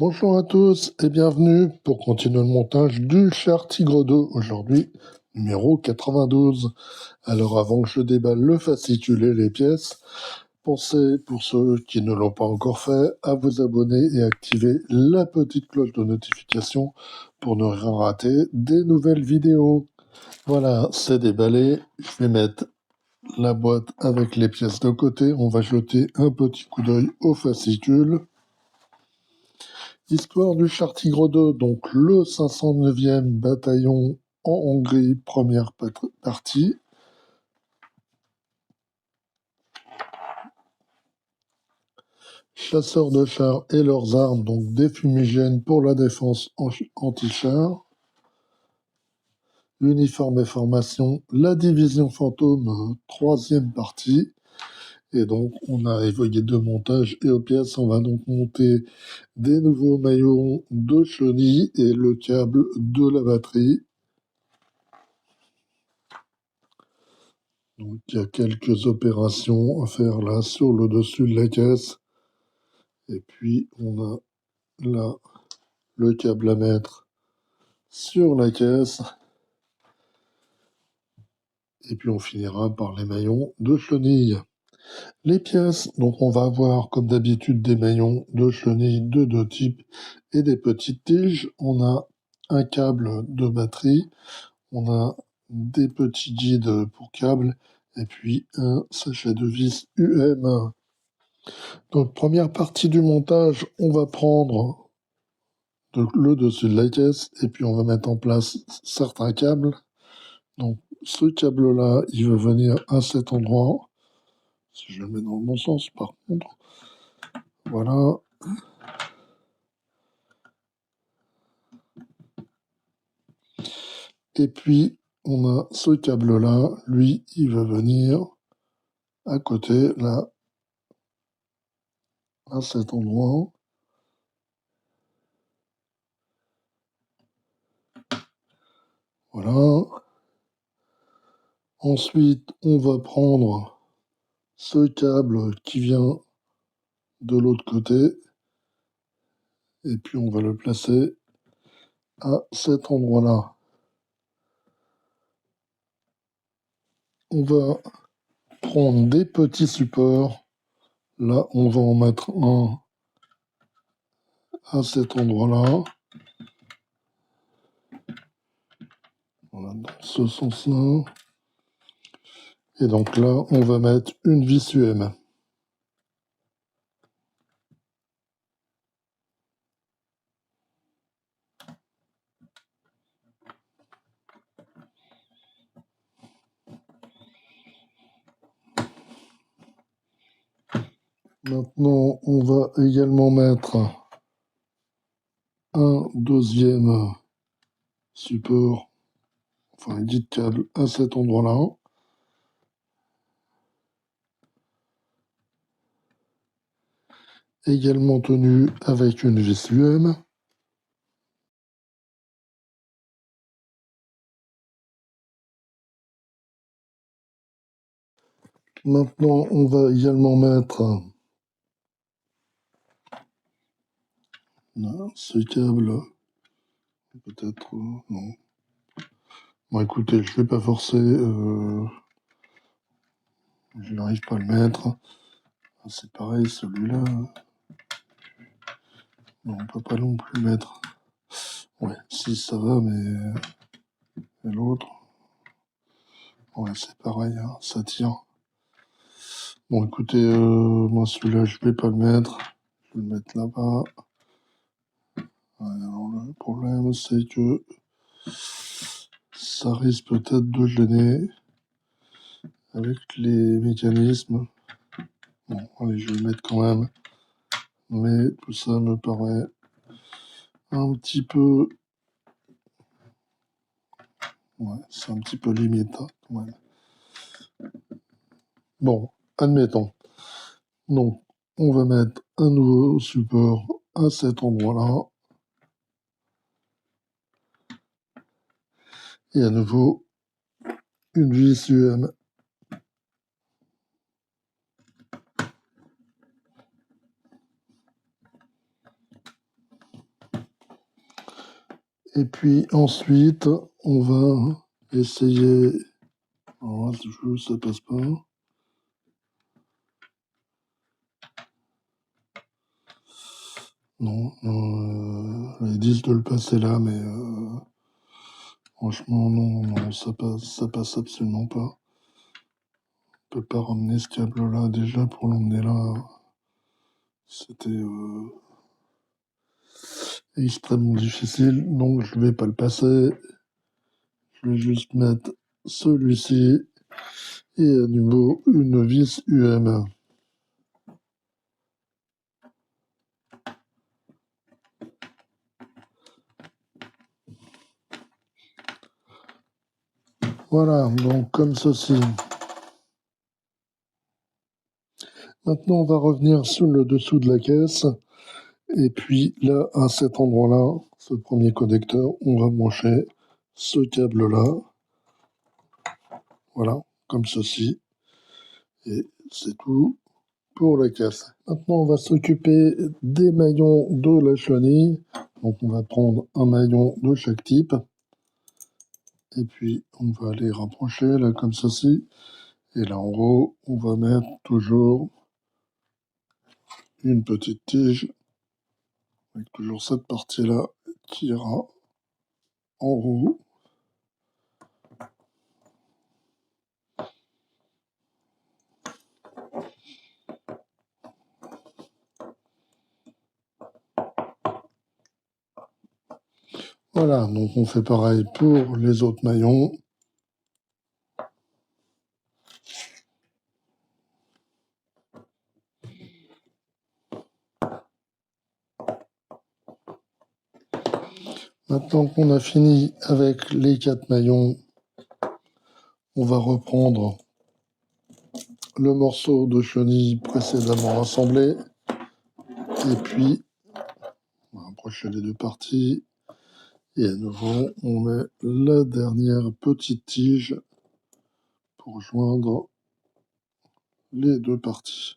Bonjour à tous et bienvenue pour continuer le montage du Char Tigre 2, aujourd'hui numéro 92. Alors avant que je déballe le fascicule et les pièces, pensez pour ceux qui ne l'ont pas encore fait à vous abonner et activer la petite cloche de notification pour ne rien rater des nouvelles vidéos. Voilà, c'est déballé, je vais mettre la boîte avec les pièces de côté, on va jeter un petit coup d'œil au fascicule. Histoire du Char Tigre 2, donc le 509e bataillon en Hongrie, première partie. Chasseurs de chars et leurs armes, donc des fumigènes pour la défense anti-char. Uniforme et formation, la division fantôme, troisième partie. Et donc, on a évoqué deux montages et aux pièces, on va donc monter des nouveaux maillons de chenilles et le câble de la batterie. Donc, il y a quelques opérations à faire là sur le dessus de la caisse. Et puis, on a là le câble à mettre sur la caisse. Et puis, on finira par les maillons de chenilles. Les pièces, donc on va avoir comme d'habitude des maillons de chenilles de deux types et des petites tiges. On a un câble de batterie. On a des petits guides pour câbles. Et puis, un sachet de vis UM. Donc, première partie du montage, on va prendre le dessus de la caisse et puis on va mettre en place certains câbles. Donc, ce câble-là, il va venir à cet endroit. Si je le mets dans le bon sens, par contre. Voilà. Et puis, on a ce câble-là. Lui, il va venir à côté, là, à cet endroit. Voilà. Ensuite, on va prendre ce câble qui vient de l'autre côté. Et puis, on va le placer à cet endroit-là. On va prendre des petits supports. Là, on va en mettre un à cet endroit-là. Voilà, dans ce sens-là. Et donc là, on va mettre une vis UM. Maintenant, on va également mettre un deuxième support, enfin un guide câble à cet endroit-là. Également tenu avec une vis UM. Maintenant, on va également mettre là, ce câble. Peut-être, non. Bon, écoutez, je vais pas forcer. Je n'arrive pas à le mettre. Ah, c'est pareil, celui-là. Non, on peut pas non plus mettre. Ouais, si ça va, mais et l'autre. Ouais, c'est pareil, hein, ça tire. Bon, écoutez, moi celui-là, je vais pas le mettre. Je vais le mettre là-bas. Ouais, alors le problème, c'est que ça risque peut-être de gêner avec les mécanismes. Bon, allez, je vais le mettre quand même. Mais tout ça me paraît un petit peu... Ouais, c'est un petit peu limite, hein, quand même. Bon, admettons. Donc, on va mettre un nouveau support à cet endroit-là. Et à nouveau, une vis UM. Et puis ensuite, on va essayer... Alors là, ça passe pas. Non, ils disent de le passer là, mais franchement, non, ça passe absolument pas. On peut pas ramener ce câble-là déjà pour l'emmener là. C'était extrêmement difficile, donc je vais pas le passer. Je vais juste mettre celui-ci et à nouveau une vis UM. Voilà, donc comme ceci. Maintenant, on va revenir sur le dessous de la caisse. Et puis là, à cet endroit-là, ce premier connecteur, on va brancher ce câble-là. Voilà, comme ceci. Et c'est tout pour la caisse. Maintenant, on va s'occuper des maillons de la chenille. Donc, on va prendre un maillon de chaque type. Et puis, on va les rapprocher là, comme ceci. Et là, en haut, on va mettre toujours une petite tige. Avec toujours cette partie-là qui ira en haut. Voilà, donc on fait pareil pour les autres maillons. Maintenant qu'on a fini avec les 4 maillons, on va reprendre le morceau de chenille précédemment assemblé. Et puis, on va rapprocher les deux parties. Et à nouveau, on met la dernière petite tige pour joindre les deux parties.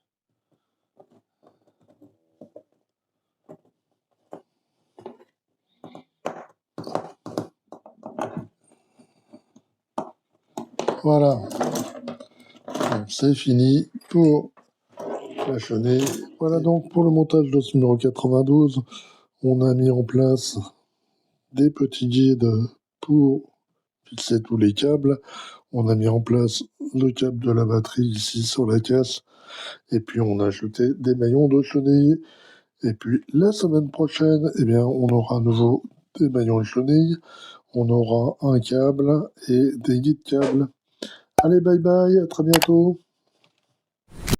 Voilà. C'est fini pour la chenille. Voilà donc pour le montage de ce numéro 92. On a mis en place des petits guides pour fixer tous les câbles. On a mis en place le câble de la batterie ici sur la caisse. Et puis on a ajouté des maillons de chenille. Et puis la semaine prochaine, eh bien, on aura à nouveau des maillons de chenille. On aura un câble et des guides câbles. Allez, bye bye, à très bientôt.